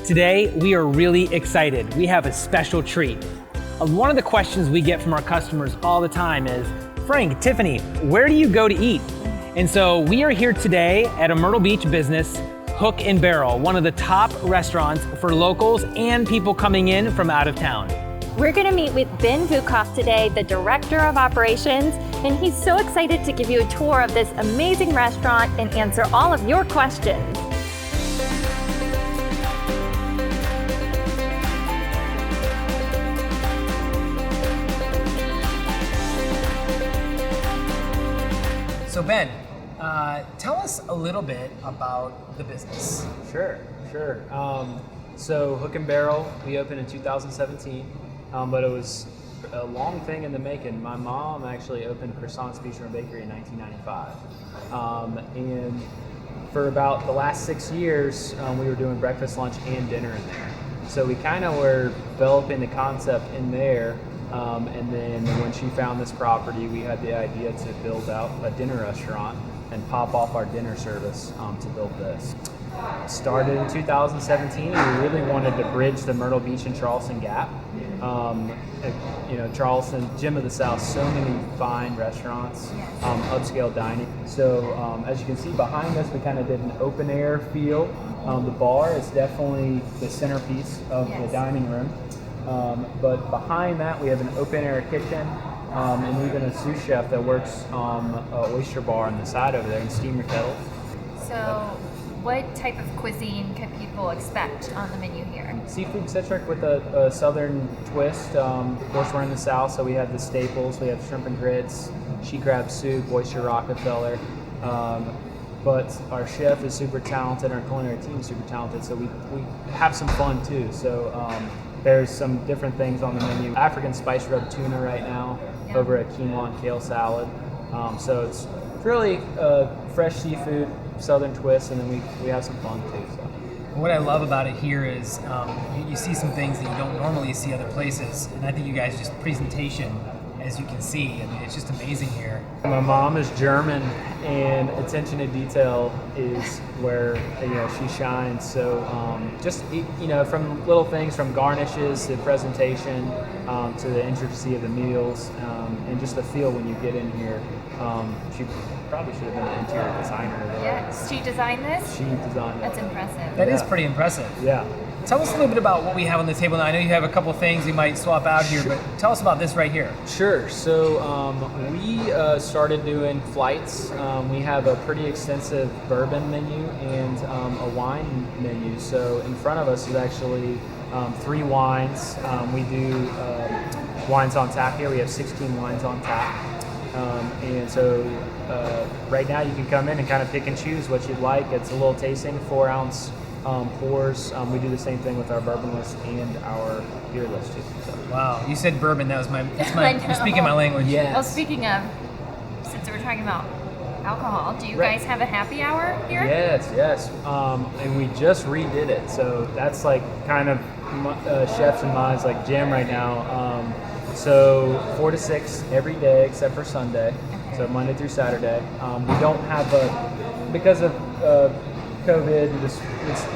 Today, we are really excited. We have a special treat. One of the questions we get from our customers all the time is, Frank, Tiffany, where do you go to eat? And so we are here today at a Myrtle Beach business, Hook and Barrel, one of the top restaurants for locals and people coming in from out of town. We're gonna meet with Ben Buccos today, the Director of Operations, and he's so excited to give you a tour of this amazing restaurant and answer all of your questions. So Ben, tell us a little bit about the business. Sure. So Hook and Barrel, we opened in 2017, but it was a long thing in the making. My mom actually opened Croissant's Bistro and Bakery in 1995. And for about the last 6 years, we were doing breakfast, lunch, and dinner in there. So we kind of were developing the concept in there. And then when she found this property, we had the idea to build out a dinner restaurant and pop off our dinner service to build this. Started in 2017, and we really wanted to bridge the Myrtle Beach and Charleston gap. Charleston, Gem of the South, so many fine restaurants, upscale dining. So as you can see behind us, we kind of did an open air feel. The bar is definitely the centerpiece of the dining room. But behind that, we have an open air kitchen and even a sous chef that works on an oyster bar on the side over there and steamer kettles. So what type of cuisine can people expect on the menu here? Seafood citric with a southern twist. Of course, we're in the South, so we have the staples. We have shrimp and grits, she crab soup, oyster Rockefeller. But our chef is super talented, our culinary team is super talented, so we have some fun too. So there's some different things on the menu. African spice rub tuna right now over a quinoa and kale salad. So it's really fresh seafood, southern twist, and then we have some fun too. So. What I love about it here is you see some things that you don't normally see other places, and I think you guys just presentation, as you can see, I mean, it's just amazing here. My mom is German, and attention to detail is where she shines. So from little things, from garnishes to presentation to the intricacy of the meals, and just the feel when you get in here. She probably should have been an interior designer. Yes, she designed this? She designed it. That's impressive. That is pretty impressive. Yeah. Tell us a little bit about what we have on the table now. I know you have a couple of things we might swap out here, but tell us about this right here. Sure. So we started doing flights. We have a pretty extensive bourbon menu and a wine menu. So in front of us is actually 3 wines. We do wines on tap here. We have 16 wines on tap. And so right now you can come in and kind of pick and choose what you'd like. It's a little tasting, 4-ounce pours. We do the same thing with our bourbon list and our beer list too. So. Wow, you said bourbon. You're speaking my language. Yes. Well, speaking of, since we're talking about alcohol, do you guys have a happy hour here? Yes. And we just redid it. So that's like kind of chefs and mine's like jam right now. So 4 to 6 every day except for Sunday. Okay. So Monday through Saturday. We don't have because of COVID,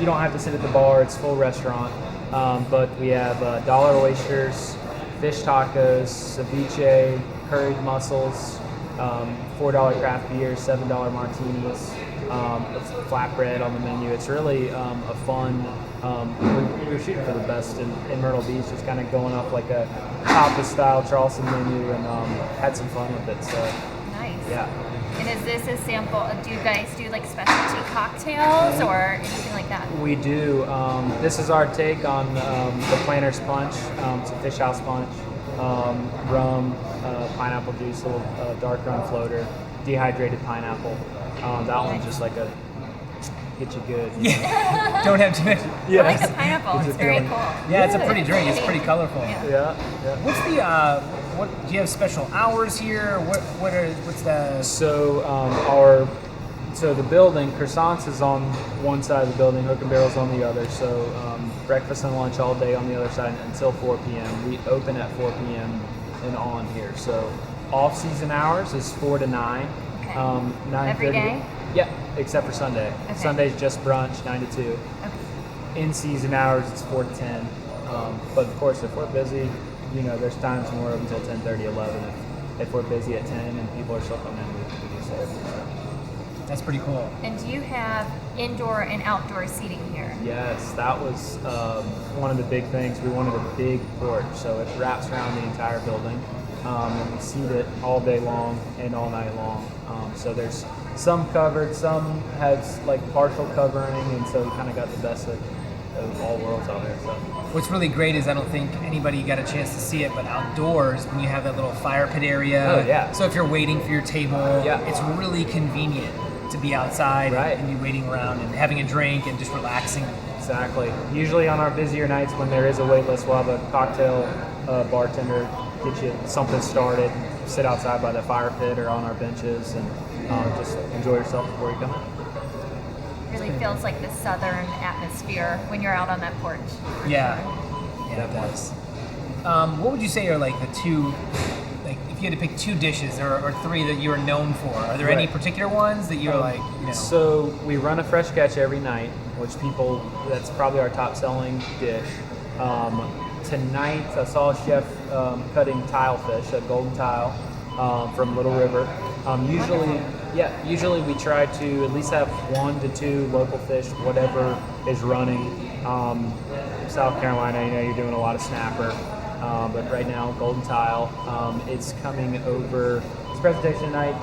you don't have to sit at the bar. It's full restaurant. But we have dollar oysters, fish tacos, ceviche, curried mussels, $4 craft beers, $7 martinis, flatbread on the menu. It's really a fun. We're shooting for the best in Myrtle Beach, just kind of going up like a tapas-style Charleston menu, and had some fun with it. So nice. Yeah. And is this a sample? Do you guys do like specialty cocktails or anything like that? We do. This is our take on the Planter's Punch. It's a fish house punch, rum, pineapple juice, a little dark rum floater, dehydrated pineapple. That one's just like a get you good. Yeah. Don't have too much. I like the pineapple. It's very cool. Yeah, it's a pretty drink. It's pretty colorful. Yeah. What's the what do you have special hours here? What's the So the building, Croissants is on one side of the building, Hook and Barrel's on the other. So breakfast and lunch all day on the other side until 4 p.m. We open at 4 p.m. and on here. So off-season hours is 4 to 9. Okay. 9:30. Every day? Yeah, except for Sunday. Okay. Sunday's just brunch, 9 to 2. Okay. in season hours, it's 4 to 10. But of course, if we're busy, there's times when we're open until 10:30, 11. If we're busy at 10 and people are still coming in, we do so. That's pretty cool. And do you have indoor and outdoor seating here? Yes, that was one of the big things. We wanted a big porch, so it wraps around the entire building. And we seat it all day long and all night long. So there's some covered, some has like partial covering, and so we kind of got the best of all worlds out there. So. What's really great is I don't think anybody got a chance to see it, but outdoors when you have that little fire pit area. Oh, yeah. So if you're waiting for your table, it's really convenient to be outside and be waiting around and having a drink and just relaxing. Exactly. Usually on our busier nights when there is a wait list, we'll have a cocktail bartender get you something started, sit outside by the fire pit or on our benches and just enjoy yourself before you come in. Really feels like the southern atmosphere when you're out on that porch. Yeah, it does. What would you say are like the two, like if you had to pick two dishes or three that you are known for? Are there any particular ones that you're like, So we run a fresh catch every night, which that's probably our top selling dish. Tonight I saw a chef cutting tile fish, a golden tile from Little River. Usually we try to at least have 1 to 2 local fish, whatever is running. South Carolina, you're doing a lot of snapper, but right now golden tile. It's coming over. It's presentation tonight.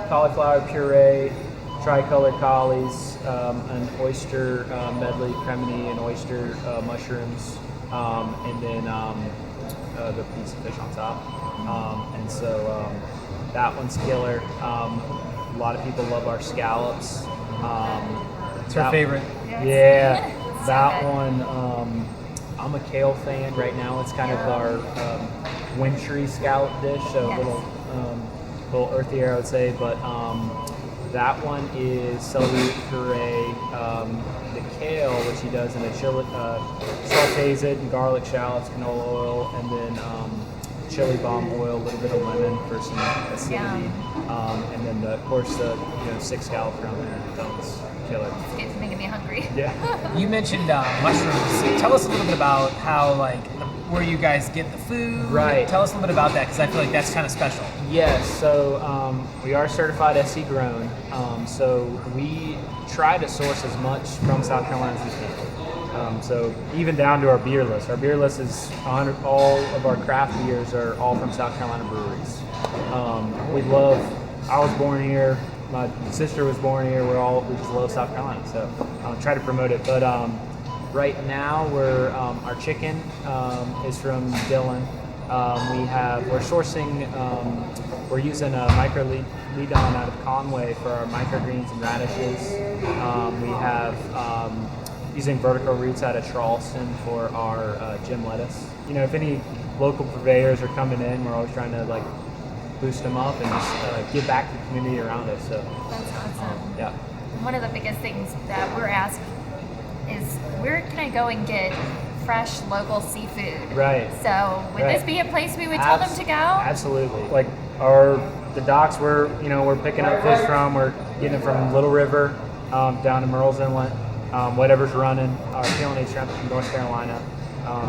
Cauliflower puree, tricolored collies, an oyster medley, cremini and oyster mushrooms, and then the piece of fish on top. And so that one's killer. A lot of people love our scallops. It's our favorite. Yeah, that one. I'm a kale fan right now. It's kind of our wintry scallop dish, so a little earthier, I would say. But that one is celery puree. The kale, which he does in a chili, sautés it in garlic, shallots, canola oil, and then chili bomb oil, a little bit of lemon for some acidity, and then of course the 6 scallops around there. That's killer. It's making me hungry. Yeah. You mentioned mushrooms. Tell us a little bit about how where you guys get the food. Right. Tell us a little bit about that because I feel like that's kind of special. Yes. So we are certified SC grown. So we try to source as much from South Carolina as we can. So even down to our beer list. Our beer list is 100. All of our craft beers are all from South Carolina breweries. I was born here. My sister was born here. We just love South Carolina. So try to promote it. But right now our chicken is from Dillon. We're sourcing. We're using a micro-lead-on out of Conway for our microgreens and radishes. We have. Using vertical roots out of Charleston for our gym lettuce. If any local purveyors are coming in, we're always trying to boost them up and just give back to the community around us. So that's awesome. Yeah. One of the biggest things that we're asked is where can I go and get fresh local seafood? Right. So would this be a place we would tell them to go? Absolutely. The docks we're picking up fish from, we're getting it from Little River down to Murrells Inlet. Whatever's running, our Tiffany shrimp from North Carolina.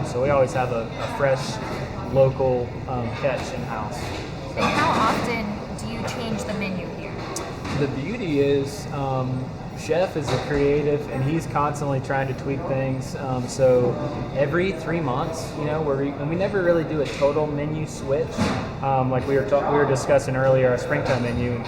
So we always have a fresh, local catch in-house. So. And how often do you change the menu here? The beauty is, Chef is a creative, and he's constantly trying to tweak things. So every 3 months, and we never really do a total menu switch. Like we were discussing earlier, our springtime menu.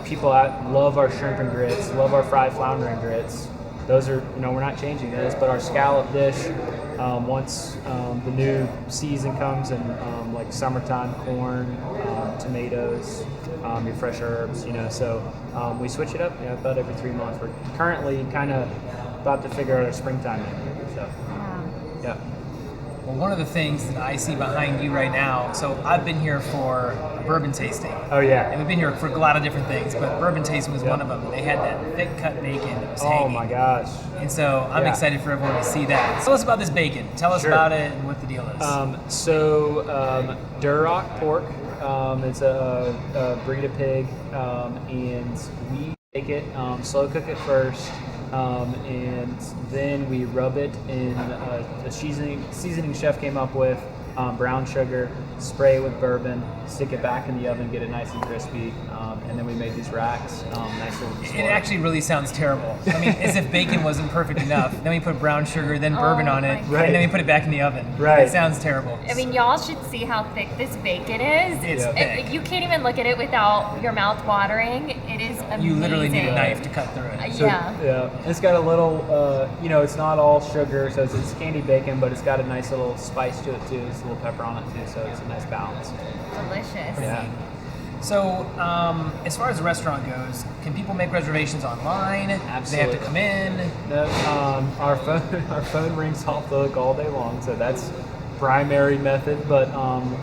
People love our shrimp and grits, love our fried flounder and grits. Those are, we're not changing those, but our scallop dish, once the new season comes and like summertime corn, tomatoes, your fresh herbs, so we switch it up about every 3 months. We're currently kind of about to figure out our springtime menu, so yeah. Well, one of the things that I see behind you right now, so I've been here for a bourbon tasting. Oh, yeah. And we've been here for a lot of different things, but bourbon tasting was one of them. They had that thick cut bacon that was hanging. Oh, my gosh. And so I'm excited for everyone to see that. Tell us about this bacon. Tell us about it and what the deal is. Duroc pork. It's a breed of pig, and we take it, slow cook it first, and then we rub it in a seasoning chef came up with, brown sugar, spray it with bourbon, stick it back in the oven, get it nice and crispy, and then we made these racks, nice little display. It actually really sounds terrible. I mean, as if bacon wasn't perfect enough. Then we put brown sugar, then bourbon on it, Right. and then we put it back in the oven. Right. It sounds terrible. I mean, y'all should see how thick this bacon is. It's thick. You can't even look at it without your mouth watering. It is amazing. You literally need a knife to cut through it. So, Yeah. It's got a little, it's not all sugar, so it's candied bacon, but it's got a nice little spice to it too. It's a little pepper on it too, so it's a nice balance. Delicious. Yeah. So, as far as the restaurant goes, can people make reservations online? Absolutely. They have to come in. No, our phone rings off the hook all day long, so that's primary method. But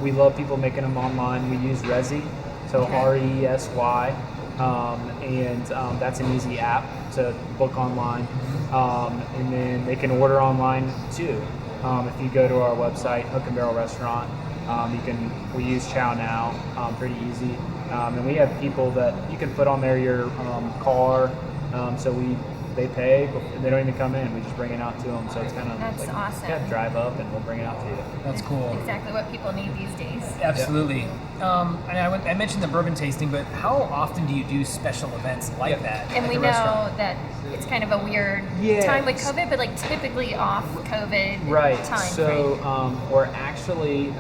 we love people making them online. We use Resy, so RESY, and that's an easy app to book online. And then they can order online too. If you go to our website, Hook and Barrel Restaurant, we use ChowNow, pretty easy. And we have people that you can put on there your car, so they pay, but they don't even come in. We just bring it out to them, so it's kind of That's like, awesome. yeah, drive up and we'll bring it out to you. That's cool. Exactly what people need these days. Absolutely. And I mentioned the bourbon tasting, but how often do you do special events like that? And at we the know restaurant? that it's kind of a weird Yeah. time with COVID, but like typically off COVID Right. time So frame. we're actually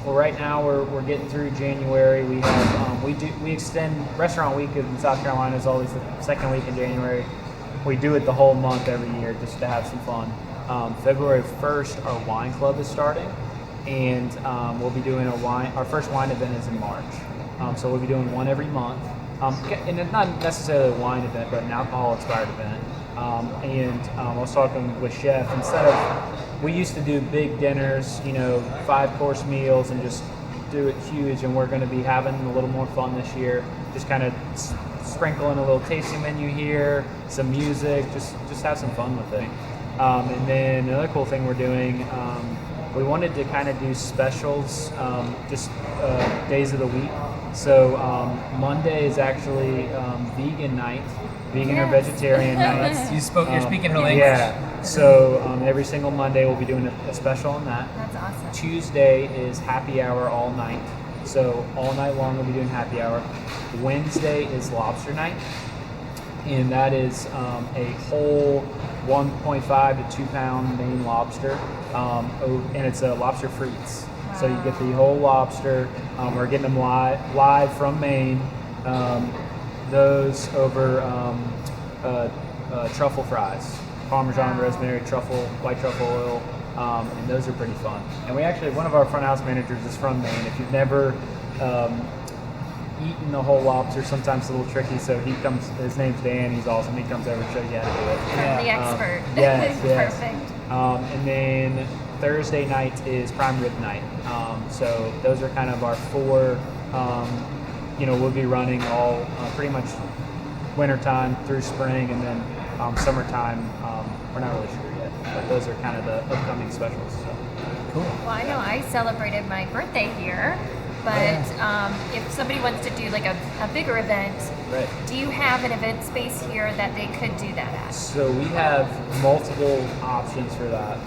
right now we're getting through January. We have we extend Restaurant Week in South Carolina is always the second week in January. We do it the whole month every year just to have some fun. February 1st, our wine club is starting, and we'll be doing our first wine event is in March. So we'll be doing one every month. And it's not necessarily a wine event, but an alcohol-inspired event. I was talking with Chef, we used to do big dinners, 5-course meals, and just do it huge, and we're going to be having a little more fun this year. Just kind of sprinkle in a little tasting menu here, some music, just have some fun with it. And then another cool thing we're doing, we wanted to kind of do specials, days of the week. So Monday is actually vegan night, vegan or vegetarian night. You're speaking her language. Yeah. So every single Monday we'll be doing a special on that. That's awesome. Tuesday is happy hour all night. So all night long we'll be doing happy hour. Wednesday is lobster night, and that is a whole 1.5 to 2 pound Maine lobster, and it's a lobster frites. So you get the whole lobster. We're getting them live from Maine. Those over truffle fries, Parmesan, rosemary, truffle, white truffle oil, and those are pretty fun. And we actually, one of our front house managers is from Maine. If you've never eaten the whole lobster, sometimes it's a little tricky. So he comes. His name's Dan. He's awesome. He comes over and shows you how to do it. The expert. Yes. Perfect. And then Thursday night is prime rib night. So those are kind of our 4. We'll be running all pretty much wintertime through spring, and then summertime. We're not really sure yet, but those are kind of the upcoming specials. So. Cool. Well, I know I celebrated my birthday here, but if somebody wants to do like a bigger event, Right. do you have an event space here that they could do that at? So we have multiple options for that.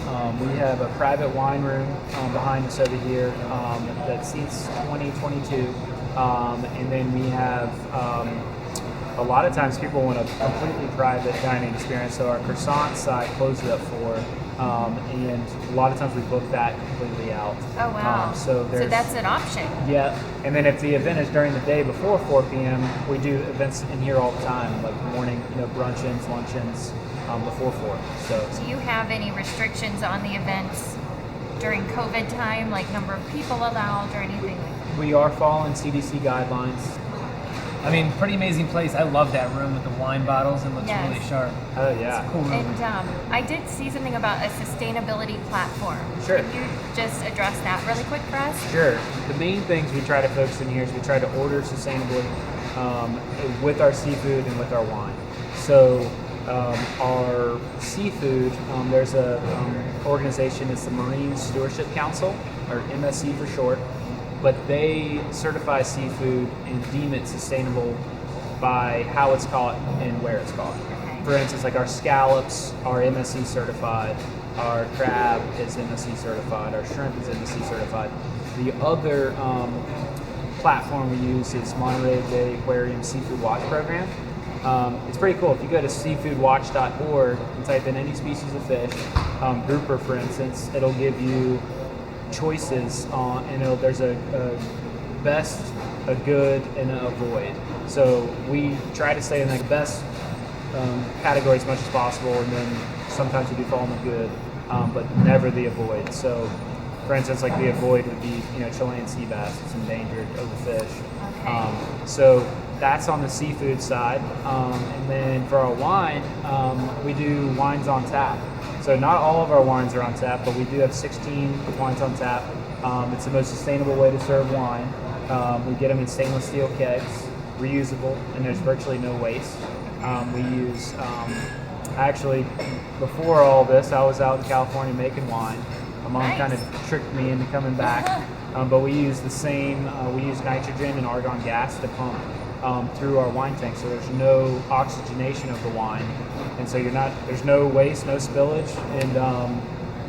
We have a private wine room behind us over here that seats 22. And then we have a lot of times people want a completely private dining experience. So our croissant side closes at 4. And a lot of times we book that completely out. Oh, wow. So that's an option. Yeah, and then if the event is during the day before 4 p.m., we do events in here all the time, like morning, bruncheons, luncheons, before 4. So. Do you have any restrictions on the events during COVID time, like number of people allowed or anything like that? We are following CDC guidelines. I mean, pretty amazing place. I love that room with the wine bottles. It looks Yes. really sharp. Oh yeah. It's a cool room. And I did see something about a sustainability platform. Sure. Can you just address that really quick for us? Sure. The main things we try to focus in here is we try to order sustainably with our seafood and with our wine. So our seafood, there's a organization, it's the Marine Stewardship Council, or MSC for short, but they certify seafood and deem it sustainable by how it's caught and where it's caught. for instance, like our scallops are MSC certified, our crab is MSC certified, our shrimp is MSC certified. The other platform we use is Monterey Bay Aquarium Seafood Watch Program. It's pretty cool. If you go to seafoodwatch.org and type in any species of fish, grouper for instance, it'll give you choices on, and there's a best, a good, and a avoid. So we try to stay in the best category as much as possible, and then sometimes we do fall in the good, but never the avoid. So for instance, like the avoid would be, Chilean sea bass. It's endangered overfish. Okay. So that's on the seafood side. And then for our wine, we do wines on tap. So not all of our wines are on tap, but we do have 16 wines on tap. It's the most sustainable way to serve wine. We get them in stainless steel kegs, reusable, and there's virtually no waste. We use, actually, before all this, I was out in California making wine. My mom kind of tricked me into coming back, but we use the same, we use nitrogen and argon gas to pump through our wine tank, so there's no oxygenation of the wine, and so there's no waste, no spillage,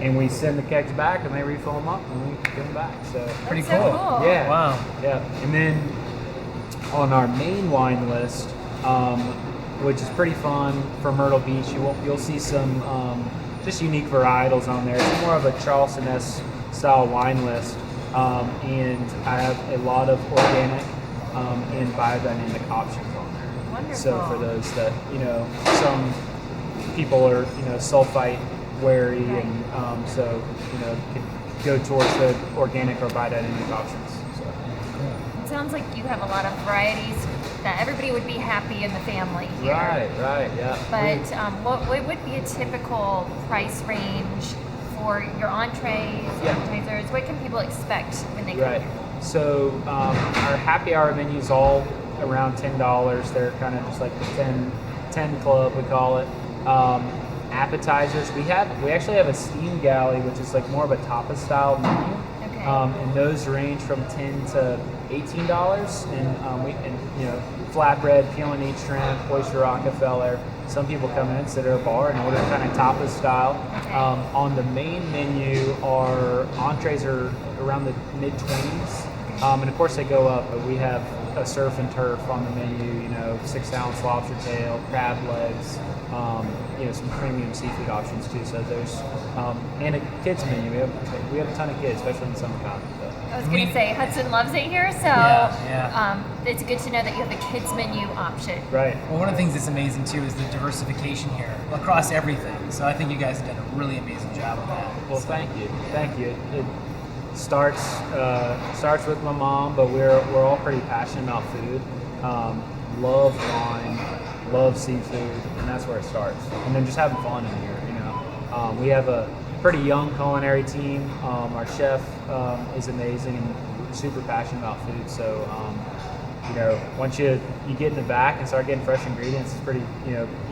and we send the kegs back and they refill them up and we give them back. So Pretty so cool. Yeah. Wow. Yeah. And then on our Maine wine list, which is pretty fun for Myrtle Beach, you'll see some just unique varietals on there. It's more of a Charleston-esque style wine list, and I have a lot of organic and biodynamic options on there. Wonderful. So for those that, some people are, sulfite wary, Right. and so, could go towards the organic or biodynamic options. So. It sounds like you have a lot of varieties that everybody would be happy in the family here. Right, yeah. But what would be a typical price range for your entrees, appetizers? What can people expect when they come Right. here? So our happy hour menu's all around $10. They're kind of just like the 10 club, we call it. Appetizers, we actually have a steam galley, which is like more of a tapas style menu. Okay. And those range from $10 to $18, and flatbread, peel and eat shrimp, oyster Rockefeller. Some people come in and sit at a bar and order kind of tapas style. Okay. On the main menu, our entrees are around the mid-20s, and of course they go up. But we have a surf and turf on the menu, 6-ounce lobster tail, crab legs, some premium seafood options too. So there's and a kids menu. We have a ton of kids, especially in the summertime. I was going to say, Hudson loves it here, so it's good to know that you have a kids menu option. Right. Well, one of the things that's amazing too is the diversification here across everything. So I think you guys have done a really amazing job with that. Well, thank you. It starts with my mom, but we're all pretty passionate about food. Love wine, love seafood, and that's where it starts. And then just having fun in here, We have a pretty young culinary team. Our chef is amazing and super passionate about food. So, once you get in the back and start getting fresh ingredients, it's pretty,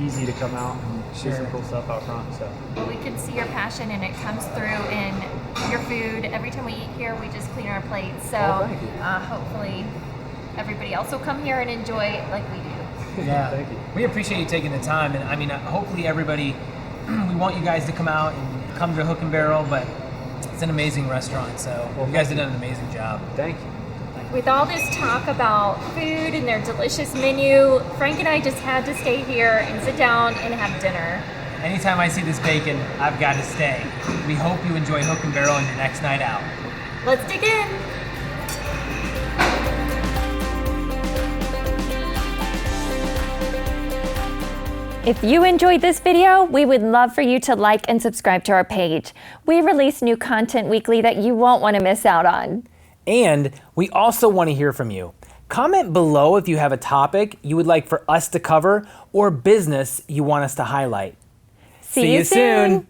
easy to come out and do some cool stuff out front. So We can see your passion, and it comes through in your food. Every time we eat here, we just clean our plates. So thank you. hopefully everybody else will come here and enjoy it like we do. Yeah, Thank you. We appreciate you taking the time, and I mean, hopefully everybody, we want you guys to come out and come to Hook and Barrel, but it's an amazing restaurant, so you guys have done an amazing job. thank you. With all this talk about food and their delicious menu, Frank and I just had to stay here and sit down and have dinner. Anytime I see this bacon, I've got to stay. We hope you enjoy Hook and Barrel on your next night out. Let's dig in. If you enjoyed this video, we would love for you to like and subscribe to our page. We release new content weekly that you won't want to miss out on. And we also want to hear from you. Comment below if you have a topic you would like for us to cover or business you want us to highlight. See you soon.